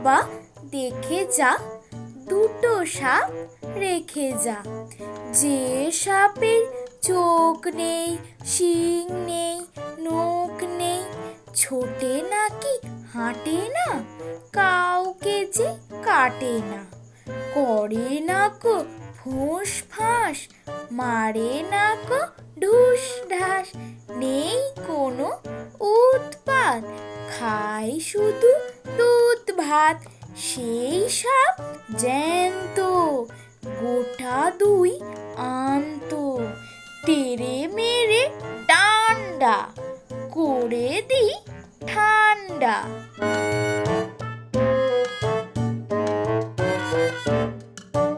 বাবা দেখে যা, দুটো সাপ রেখে যা। যে সাপের চোখ নেই, শিং নেই, নখ নেই, ছোটে নাকি হাঁটে না, কাউকে যে কাটে না, করে না কো ফোঁস ফাঁস, মারে না কো ঢুস ঢাস, নেই কোনো উৎপাত, খায় শুধু দুধ ভাত। সেই সাপ জ্যান্ত, গোটা দুই আন্ত, তেড়ে মেরে ডান্ডা করে দিই ঠান্ডা।